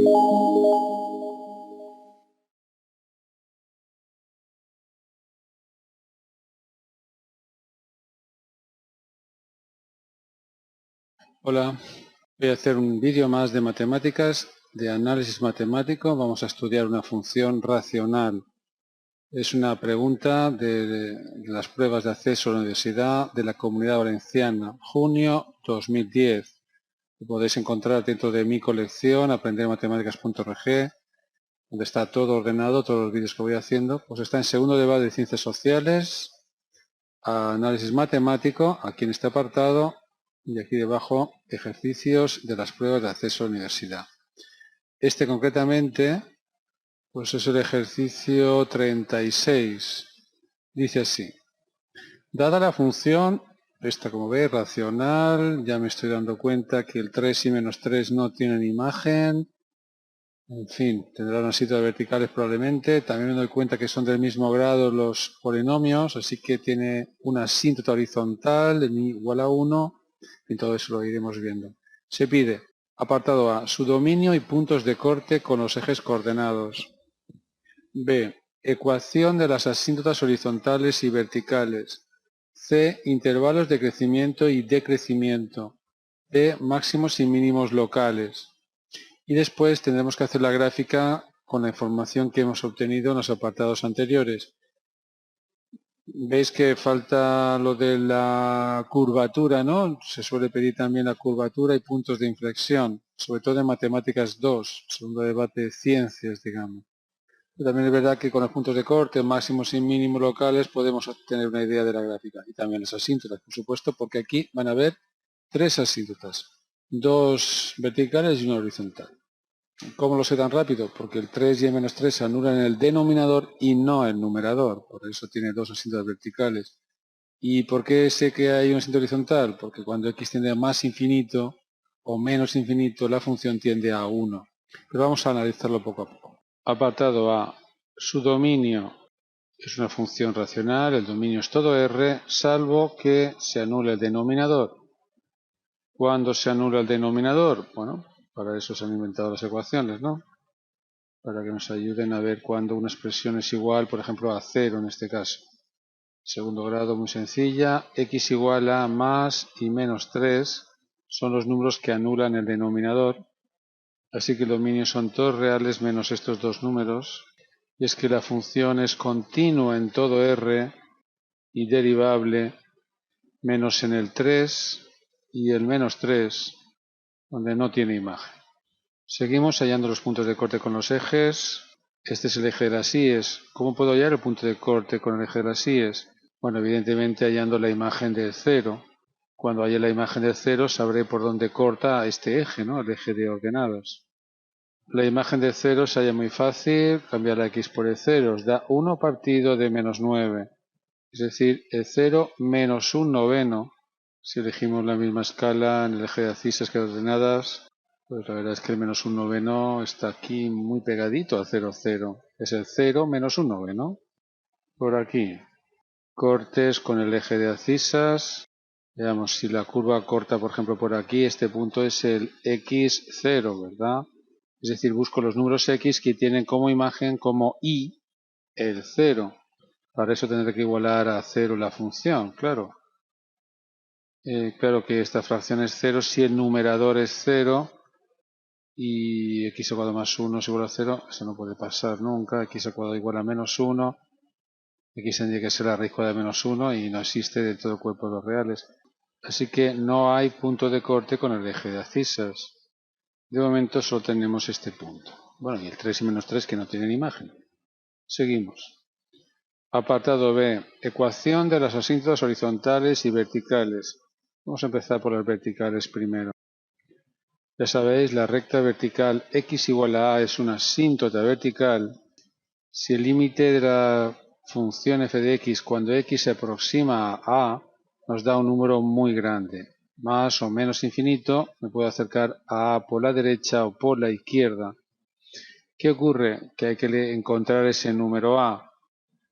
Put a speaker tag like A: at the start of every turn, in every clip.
A: Hola, voy a hacer un vídeo más de matemáticas, de análisis matemático. Vamos a estudiar una función racional. Es una pregunta de las pruebas de acceso a la Universidad de la Comunidad Valenciana, junio 2010. Lo podéis encontrar dentro de mi colección, aprendermatemáticas.org, donde está todo ordenado, todos los vídeos que voy haciendo. Pues está en segundo de de Ciencias Sociales, análisis matemático, aquí en este apartado, y aquí debajo, ejercicios de las pruebas de acceso a la universidad. Este concretamente, pues es el ejercicio 36. Dice así: dada la función, esta como veis, racional, ya me estoy dando cuenta que el 3 y menos 3 no tienen imagen. En fin, tendrán asíntotas verticales probablemente. También me doy cuenta que son del mismo grado los polinomios, así que tiene una asíntota horizontal de mi igual a 1, y todo eso lo iremos viendo. Se pide, apartado A, su dominio y puntos de corte con los ejes coordenados. B, ecuación de las asíntotas horizontales y verticales. C, intervalos de crecimiento y decrecimiento. D, máximos y mínimos locales. Y después tendremos que hacer la gráfica con la información que hemos obtenido en los apartados anteriores. Veis que falta lo de la curvatura, ¿no? Se suele pedir también la curvatura y puntos de inflexión, sobre todo en Matemáticas 2, segundo debate de ciencias, digamos. Pero también es verdad que con los puntos de corte, máximos y mínimos locales, podemos obtener una idea de la gráfica. Y también las asíntotas, por supuesto, porque aquí van a haber 3 asíntotas, 2 verticales y una horizontal. ¿Cómo lo sé tan rápido? Porque el 3 y el menos 3 se anulan en el denominador y no en el numerador. Por eso tiene 2 asíntotas verticales. ¿Y por qué sé que hay un asíntota horizontal? Porque cuando x tiende a más infinito o menos infinito, la función tiende a 1. Pero vamos a analizarlo poco a poco. Apartado A. Su dominio es una función racional. El dominio es todo R, salvo que se anule el denominador. ¿Cuándo se anula el denominador? Bueno, para eso se han inventado las ecuaciones, ¿no? Para que nos ayuden a ver cuándo una expresión es igual, por ejemplo, a 0 en este caso. Segundo grado, muy sencilla. X igual a más y menos 3 son los números que anulan el denominador. Así que el dominio son todos reales menos estos dos números. Y es que la función es continua en todo R y derivable menos en el 3 y el menos 3, donde no tiene imagen. Seguimos hallando los puntos de corte con los ejes. Este es el eje de las íes. ¿Cómo puedo hallar el punto de corte con el eje de las íes? Bueno, evidentemente hallando la imagen del 0. Cuando halle la imagen del 0 sabré por dónde corta este eje, ¿no? El eje de ordenados. La imagen del 0 se halla muy fácil. Cambiar la x por el 0 os da 1 partido de menos 9. Es decir, el 0 menos un noveno. Si elegimos la misma escala en el eje de abscisas que de ordenadas, pues la verdad es que el menos un noveno está aquí muy pegadito al 0, 0. Es el 0 menos un noveno. Por aquí. Cortes con el eje de abscisas. Veamos, si la curva corta, por ejemplo, por aquí, este punto es el x0, ¿verdad? Es decir, busco los números x que tienen como imagen como y el 0. Para eso tendré que igualar a 0 la función, claro. Claro que esta fracción es 0 si el numerador es 0 y x al cuadrado más 1 es igual a 0. Eso no puede pasar nunca. X al cuadrado igual a menos 1. X tendría que ser la raíz cuadrada de menos 1 y no existe de todo el cuerpo de los reales. Así que no hay punto de corte con el eje de abscisas. De momento solo tenemos este punto. Bueno, y el 3 y menos 3 que no tienen imagen. Seguimos. Apartado B. Ecuación de las asíntotas horizontales y verticales. Vamos a empezar por las verticales primero. Ya sabéis, la recta vertical x igual a es una asíntota vertical si el límite de la función f de x cuando x se aproxima a a nos da un número muy grande. Más o menos infinito, me puedo acercar a por la derecha o por la izquierda. ¿Qué ocurre? Que hay que encontrar ese número a.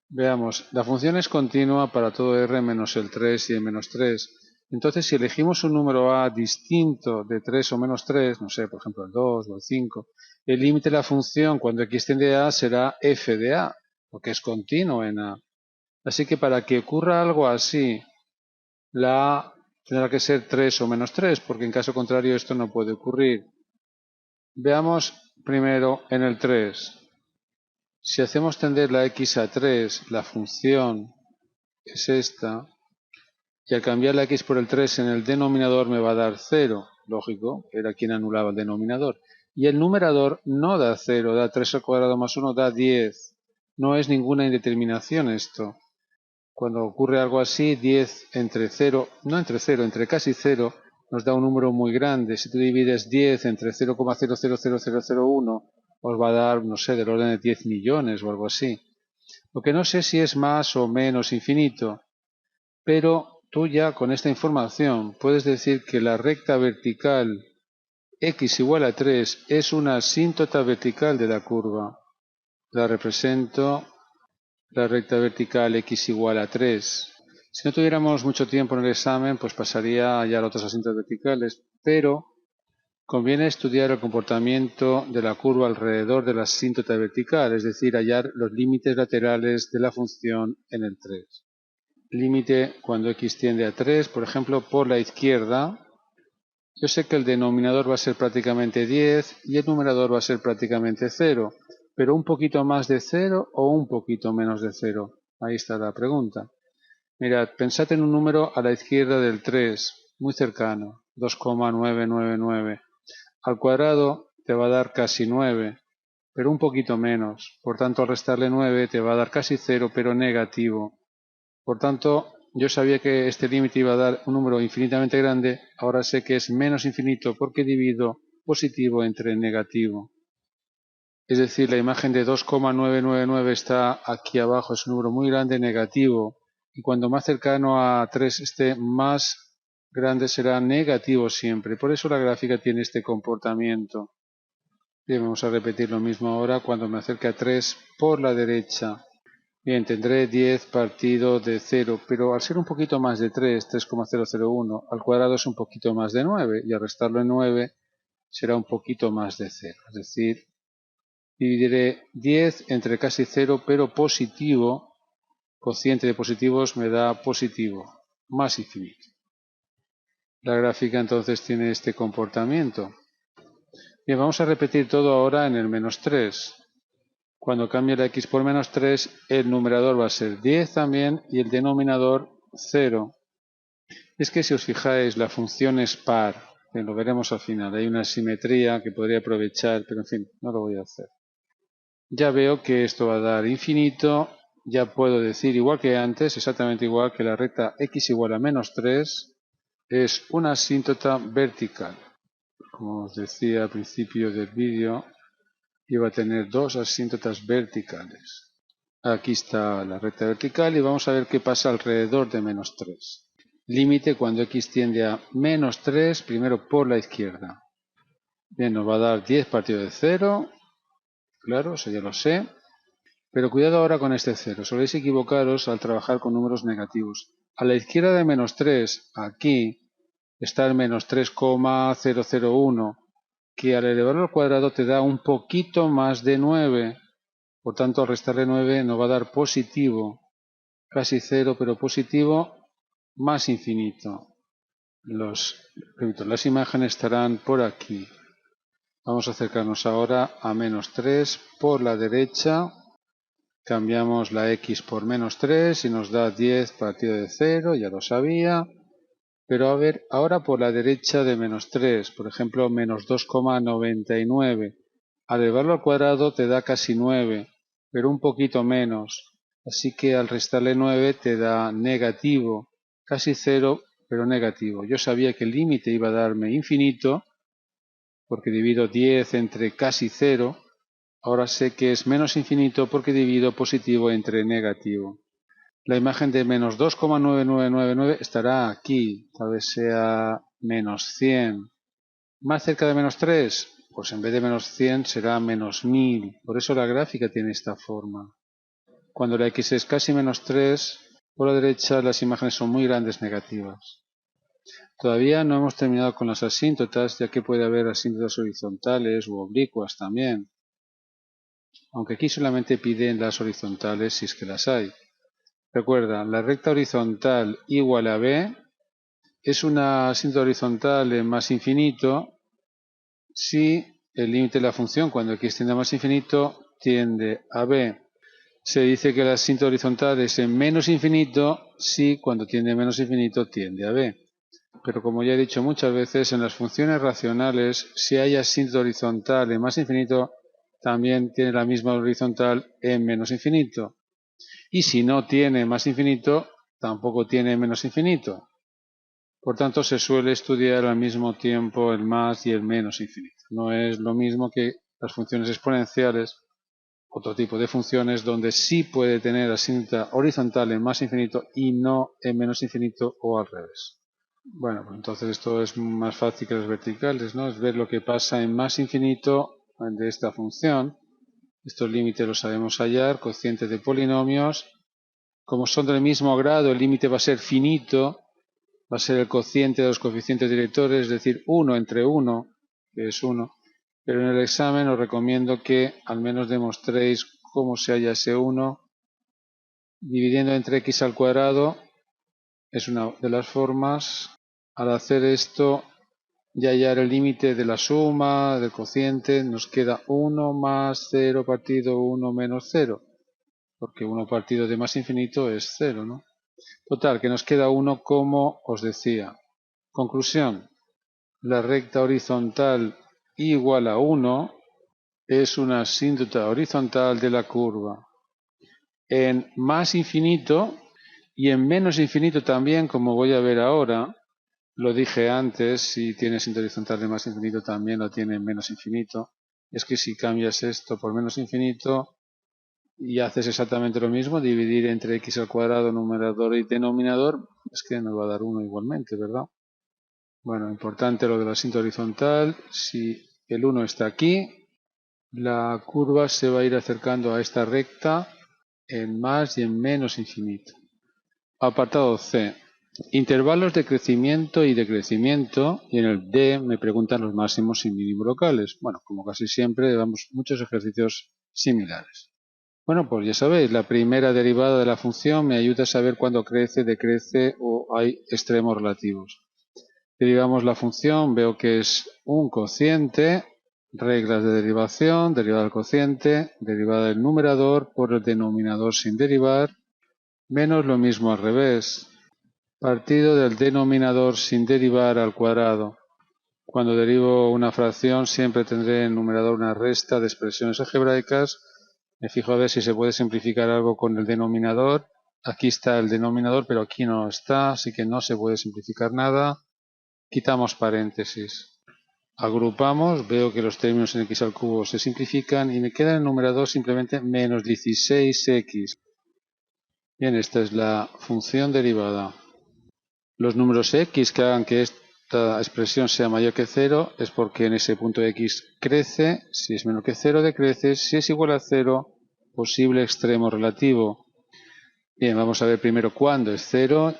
A: Veamos, la función es continua para todo r menos el 3 y el menos 3. Entonces, si elegimos un número a distinto de 3 o menos 3, no sé, por ejemplo el 2 o el 5, el límite de la función cuando x tiende a será f de a, porque es continuo en a. Así que para que ocurra algo así, la a tendrá que ser 3 o menos 3, porque en caso contrario esto no puede ocurrir. Veamos primero en el 3. Si hacemos tender la x a 3, la función es esta, y al cambiar la x por el 3 en el denominador me va a dar 0, lógico, era quien anulaba el denominador. Y el numerador no da 0, da 3 al cuadrado más 1, da 10. No es ninguna indeterminación esto. Cuando ocurre algo así, 10 entre 0, no entre 0, entre casi 0, nos da un número muy grande. Si tú divides 10 entre 0,000001, os va a dar, no sé, del orden de 10 millones o algo así. Lo que no sé si es más o menos infinito, pero tú ya con esta información puedes decir que la recta vertical x igual a 3 es una asíntota vertical de la curva. La represento, la recta vertical x igual a 3. Si no tuviéramos mucho tiempo en el examen, pues pasaría ya a otras asíntotas verticales, pero conviene estudiar el comportamiento de la curva alrededor de la asíntota vertical, es decir, hallar los límites laterales de la función en el 3. Límite cuando x tiende a 3, por ejemplo, por la izquierda, yo sé que el denominador va a ser prácticamente 10 y el numerador va a ser prácticamente 0, pero un poquito más de 0 o un poquito menos de 0. Ahí está la pregunta. Mirad, pensad en un número a la izquierda del 3, muy cercano, 2,999. Al cuadrado te va a dar casi 9, pero un poquito menos. Por tanto, al restarle 9 te va a dar casi 0, pero negativo. Por tanto, yo sabía que este límite iba a dar un número infinitamente grande, ahora sé que es menos infinito porque divido positivo entre negativo. Es decir, la imagen de 2,999 está aquí abajo, es un número muy grande negativo, y cuando más cercano a 3 esté más grande será negativo siempre. Por eso la gráfica tiene este comportamiento. Bien, vamos a repetir lo mismo ahora cuando me acerque a 3 por la derecha. Bien, tendré 10 partido de 0, pero al ser un poquito más de 3, 3,001, al cuadrado es un poquito más de 9, y al restarlo en 9 será un poquito más de 0. Es decir, dividiré 10 entre casi 0, pero positivo, cociente de positivos me da positivo, más infinito. La gráfica entonces tiene este comportamiento. Bien, vamos a repetir todo ahora en el menos 3. Cuando cambie la x por menos 3, el numerador va a ser 10 también y el denominador 0. Es que si os fijáis, la función es par, que lo veremos al final. Hay una simetría que podría aprovechar, pero en fin, no lo voy a hacer. Ya veo que esto va a dar infinito. Ya puedo decir, igual que antes, exactamente igual, que la recta x igual a menos 3 es una asíntota vertical. Como os decía al principio del vídeo, iba a tener dos asíntotas verticales. Aquí está la recta vertical y vamos a ver qué pasa alrededor de menos 3. Límite cuando x tiende a menos 3, primero por la izquierda. Bien, nos va a dar 10 partido de 0, claro, eso ya lo sé. Pero cuidado ahora con este 0, soléis equivocaros al trabajar con números negativos. A la izquierda de menos 3, aquí, está el menos 3,001, que al elevarlo al cuadrado te da un poquito más de 9. Por tanto, al restarle 9 nos va a dar positivo, casi 0, pero positivo más infinito. Las imágenes estarán por aquí. Vamos a acercarnos ahora a menos 3 por la derecha. Cambiamos la x por menos 3 y nos da 10 partido de 0, ya lo sabía. Pero a ver, ahora por la derecha de menos 3, por ejemplo, menos 2,99. Al elevarlo al cuadrado te da casi 9, pero un poquito menos. Así que al restarle 9 te da negativo, casi 0, pero negativo. Yo sabía que el límite iba a darme infinito, porque divido 10 entre casi 0. Ahora sé que es menos infinito porque divido positivo entre negativo. La imagen de menos 2,9999 estará aquí, tal vez sea menos 100. ¿Más cerca de menos 3? Pues en vez de menos 100 será menos 1000. Por eso la gráfica tiene esta forma. Cuando la x es casi menos 3, por la derecha las imágenes son muy grandes negativas. Todavía no hemos terminado con las asíntotas, ya que puede haber asíntotas horizontales u oblicuas también. Aunque aquí solamente piden las horizontales si es que las hay. Recuerda, la recta horizontal igual a b es una asíntota horizontal en más infinito si el límite de la función cuando x tiende a más infinito tiende a b. Se dice que la asíntota horizontal es en menos infinito si cuando tiende a menos infinito tiende a b. Pero como ya he dicho muchas veces, en las funciones racionales, si hay asíntota horizontal en más infinito, también tiene la misma horizontal en menos infinito. Y si no tiene más infinito, tampoco tiene menos infinito. Por tanto, se suele estudiar al mismo tiempo el más y el menos infinito. No es lo mismo que las funciones exponenciales, otro tipo de funciones donde sí puede tener asíntota horizontal en más infinito y no en menos infinito o al revés. Bueno, pues entonces esto es más fácil que las verticales, ¿no? Es ver lo que pasa en más infinito de esta función. Estos límites los sabemos hallar, cocientes de polinomios. Como son del mismo grado, el límite va a ser finito, va a ser el cociente de los coeficientes directores, es decir, 1 entre 1, que es 1. Pero en el examen os recomiendo que al menos demostréis cómo se halla ese 1. Dividiendo entre x al cuadrado es una de las formas. Al hacer esto, ya hallar el límite de la suma, del cociente, nos queda 1 más 0 partido 1 menos 0, porque 1 partido de más infinito es 0, ¿no? Total, que nos queda 1 como os decía. Conclusión, la recta horizontal igual a 1 es una asíntota horizontal de la curva. En más infinito y en menos infinito también, como voy a ver ahora. Lo dije antes, si tienes asíntota horizontal de más infinito también lo tiene en menos infinito. Es que si cambias esto por menos infinito y haces exactamente lo mismo, dividir entre x al cuadrado, numerador y denominador, es que nos va a dar 1 igualmente, ¿verdad? Bueno, importante lo de la asíntota horizontal. Si el 1 está aquí, la curva se va a ir acercando a esta recta en más y en menos infinito. Apartado C. Intervalos de crecimiento y decrecimiento, y en el D me preguntan los máximos y mínimos locales. Bueno, como casi siempre, damos muchos ejercicios similares. Bueno, pues ya sabéis, la primera derivada de la función me ayuda a saber cuándo crece, decrece o hay extremos relativos. Derivamos la función, veo que es un cociente, reglas de derivación, derivada del cociente, derivada del numerador por el denominador sin derivar, menos lo mismo al revés. Partido del denominador sin derivar al cuadrado. Cuando derivo una fracción siempre tendré en el numerador una resta de expresiones algebraicas. Me fijo a ver si se puede simplificar algo con el denominador. Aquí está el denominador, pero aquí no está, así que no se puede simplificar nada. Quitamos paréntesis. Agrupamos, veo que los términos en x al cubo se simplifican y me queda en el numerador simplemente menos 16x. Bien, esta es la función derivada. Los números x que hagan que esta expresión sea mayor que 0 es porque en ese punto x crece, si es menor que 0 decrece, si es igual a 0, posible extremo relativo. Bien, vamos a ver primero cuándo es 0,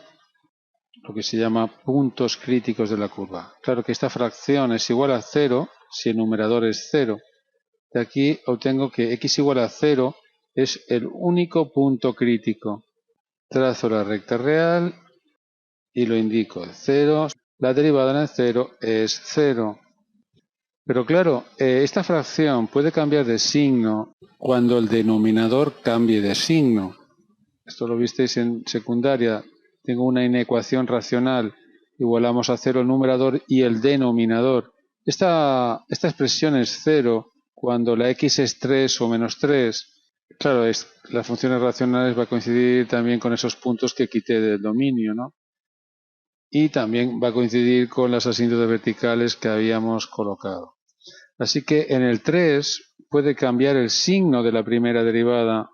A: lo que se llama puntos críticos de la curva. Claro que esta fracción es igual a 0 si el numerador es 0. De aquí obtengo que x igual a 0 es el único punto crítico. Trazo la recta real y lo indico, 0, la derivada en el 0 es 0. Pero claro, esta fracción puede cambiar de signo cuando el denominador cambie de signo. Esto lo visteis en secundaria. Tengo una inecuación racional, igualamos a 0 el numerador y el denominador. Esta expresión es 0 cuando la x es 3 o menos 3. Claro, las funciones racionales va a coincidir también con esos puntos que quité del dominio, ¿no? Y también va a coincidir con las asíntotas verticales que habíamos colocado. Así que en el 3 puede cambiar el signo de la primera derivada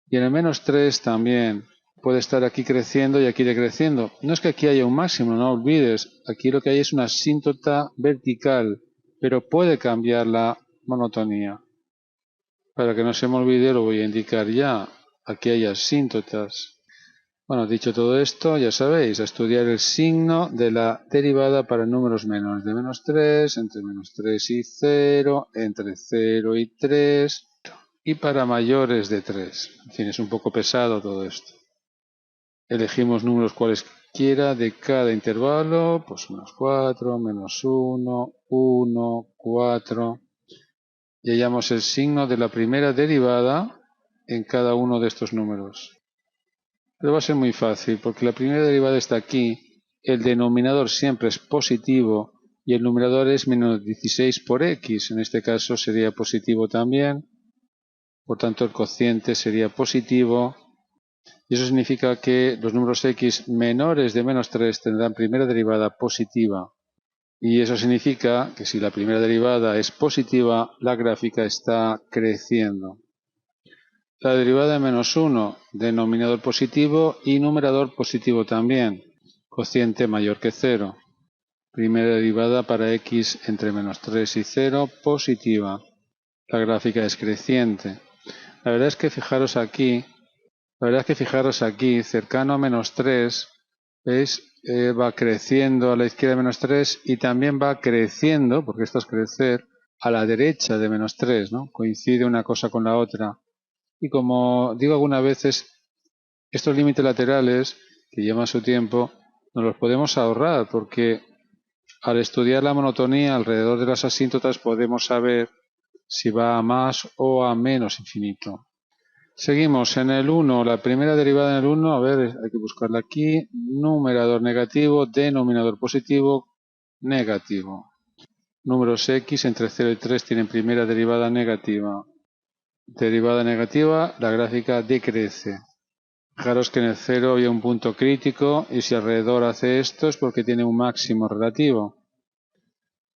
A: y en el menos 3 también puede estar aquí creciendo y aquí decreciendo. No es que aquí haya un máximo, no olvides, aquí lo que hay es una asíntota vertical, pero puede cambiar la monotonía. Para que no se me olvide lo voy a indicar ya, aquí hay asíntotas. Bueno, dicho todo esto, ya sabéis, a estudiar el signo de la derivada para números menores de menos 3, entre menos 3 y 0, entre 0 y 3, y para mayores de 3. En fin, es un poco pesado todo esto. Elegimos números cualesquiera de cada intervalo, pues menos 4, menos 1, 1, 4. Y hallamos el signo de la primera derivada en cada uno de estos números. Pero va a ser muy fácil, porque la primera derivada está aquí, el denominador siempre es positivo y el numerador es menos 16 por x, en este caso sería positivo también, por tanto el cociente sería positivo, y eso significa que los números x menores de menos 3 tendrán primera derivada positiva, y eso significa que si la primera derivada es positiva, la gráfica está creciendo. La derivada de menos 1, denominador positivo y numerador positivo también, cociente mayor que 0. Primera derivada para x entre menos 3 y 0, positiva. La gráfica es creciente. La verdad es que fijaros aquí, cercano a menos 3, ¿veis? Va creciendo a la izquierda de menos 3 y también va creciendo, porque esto es crecer, a la derecha de menos 3, ¿no? Coincide una cosa con la otra. Y como digo algunas veces, estos límites laterales, que llevan su tiempo, nos los podemos ahorrar porque al estudiar la monotonía alrededor de las asíntotas podemos saber si va a más o a menos infinito. Seguimos en el 1, la primera derivada en el 1, a ver, hay que buscarla aquí, numerador negativo, denominador positivo, negativo. Números x entre 0 y 3 tienen primera derivada negativa. Derivada negativa, la gráfica decrece. Fijaros que en el 0 había un punto crítico y si alrededor hace esto es porque tiene un máximo relativo.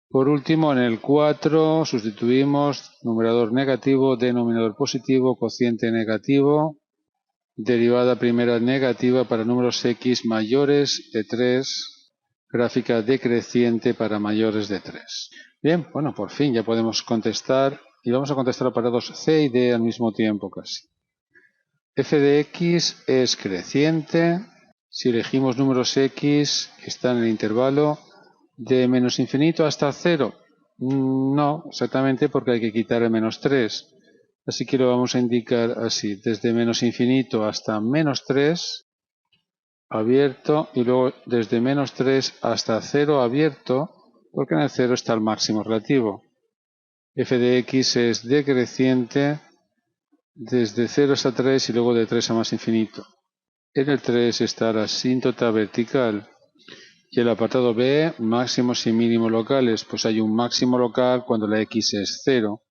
A: Por último, en el 4 sustituimos numerador negativo, denominador positivo, cociente negativo, derivada primera negativa para números x mayores de 3, gráfica decreciente para mayores de 3. Bien, bueno, por fin ya podemos contestar y vamos a contestar aparatos C y D al mismo tiempo casi. F de x es creciente si elegimos números x que están en el intervalo de menos infinito hasta 0. No, exactamente porque hay que quitar el menos 3. Así que lo vamos a indicar así, desde menos infinito hasta menos 3, abierto, y luego desde menos 3 hasta 0 abierto, porque en el 0 está el máximo relativo. F de x es decreciente desde 0 hasta 3 y luego de 3 a más infinito. En el 3 está la asíntota vertical. Y el apartado B, máximos y mínimos locales. Pues hay un máximo local cuando la x es 0.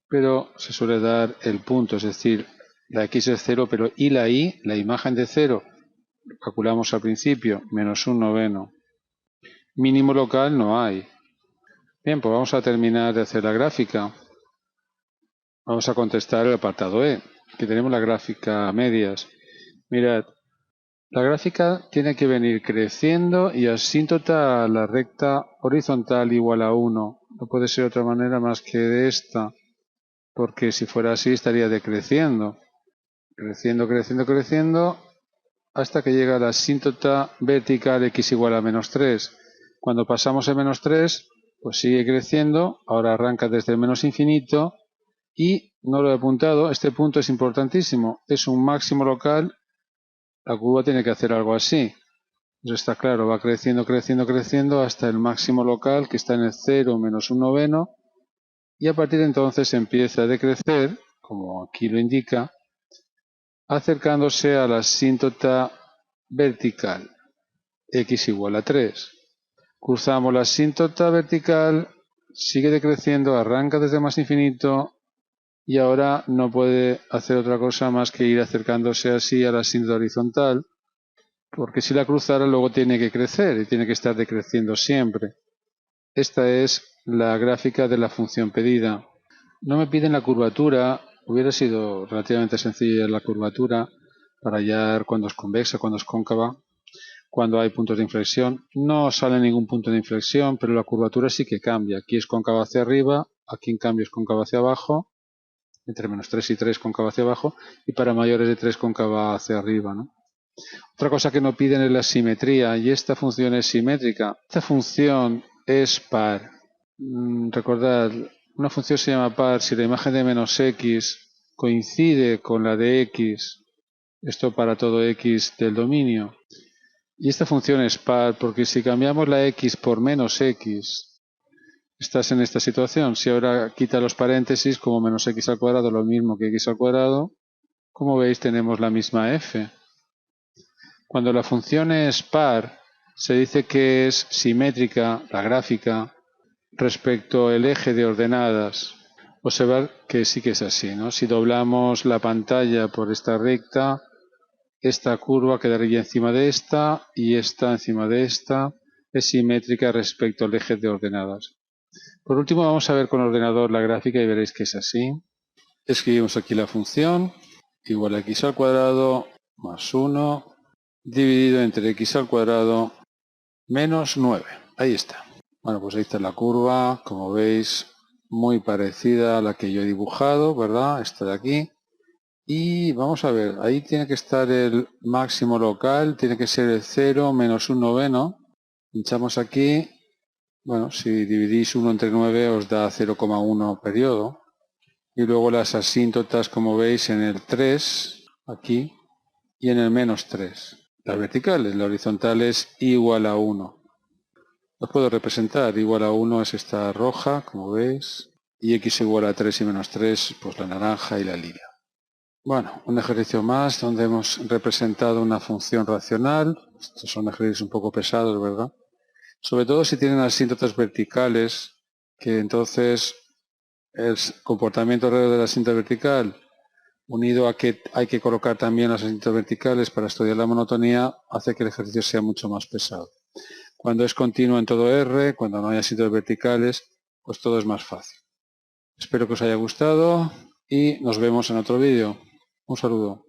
A: Pero se suele dar el punto, es decir, la x es 0, pero y la y, la imagen de 0, calculamos al principio, menos un noveno. Mínimo local no hay. Bien, pues vamos a terminar de hacer la gráfica. Vamos a contestar el apartado E, que tenemos la gráfica a medias. Mirad, la gráfica tiene que venir creciendo y asíntota a la recta horizontal igual a 1. No puede ser de otra manera más que de esta, porque si fuera así estaría decreciendo. Creciendo, creciendo, creciendo, hasta que llega a la asíntota vertical x igual a menos 3. Cuando pasamos el menos 3, pues sigue creciendo, ahora arranca desde el menos infinito y, no lo he apuntado, este punto es importantísimo, es un máximo local, la curva tiene que hacer algo así. Eso está claro, va creciendo, creciendo, creciendo hasta el máximo local que está en el 0 menos un noveno y a partir de entonces empieza a decrecer, como aquí lo indica, acercándose a la asíntota vertical, x igual a 3. Cruzamos la asíntota vertical, sigue decreciendo, arranca desde más infinito y ahora no puede hacer otra cosa más que ir acercándose así a la asíntota horizontal, porque si la cruzara luego tiene que crecer y tiene que estar decreciendo siempre. Esta es la gráfica de la función pedida. No me piden la curvatura, hubiera sido relativamente sencilla la curvatura para hallar cuándo es convexa, cuándo es cóncava, cuando hay puntos de inflexión. No sale ningún punto de inflexión, pero la curvatura sí que cambia. Aquí es cóncava hacia arriba, aquí en cambio es cóncava hacia abajo, entre menos 3 y 3 cóncava hacia abajo, y para mayores de 3 cóncava hacia arriba, ¿no? Otra cosa que no piden es la simetría, y esta función es simétrica. Esta función es par. Recordad, una función se llama par si la imagen de menos x coincide con la de x, esto para todo x del dominio. Y esta función es par porque si cambiamos la x por menos x, estás en esta situación. Si ahora quita los paréntesis, como menos x al cuadrado, lo mismo que x al cuadrado, como veis tenemos la misma f. Cuando la función es par, se dice que es simétrica, la gráfica, respecto al eje de ordenadas. Observad que sí que es así, ¿no? Si doblamos la pantalla por esta recta, esta curva quedaría encima de esta y esta encima de esta. Es simétrica respecto al eje de ordenadas. Por último, vamos a ver con ordenador la gráfica y veréis que es así. Escribimos aquí la función igual a x al cuadrado más 1 dividido entre x al cuadrado menos 9. Ahí está. Bueno, pues ahí está la curva, como veis, muy parecida a la que yo he dibujado, ¿verdad? Esta de aquí. Y vamos a ver, ahí tiene que estar el máximo local, tiene que ser el 0 menos 1 noveno. Pinchamos aquí. Bueno, si dividís 1 entre 9 os da 0,1 periodo. Y luego las asíntotas, como veis, en el 3, aquí, y en el menos 3. Las verticales, la horizontal es igual a 1. Lo puedo representar, igual a 1 es esta roja, como veis, y x igual a 3 y menos 3, pues la naranja y la lila. Bueno, un ejercicio más donde hemos representado una función racional. Estos son ejercicios un poco pesados, ¿verdad? Sobre todo si tienen asíntotas verticales, que entonces el comportamiento alrededor de la asíntota vertical, unido a que hay que colocar también las asíntotas verticales para estudiar la monotonía, hace que el ejercicio sea mucho más pesado. Cuando es continuo en todo R, cuando no hay asíntotas verticales, pues todo es más fácil. Espero que os haya gustado y nos vemos en otro vídeo. Un saludo.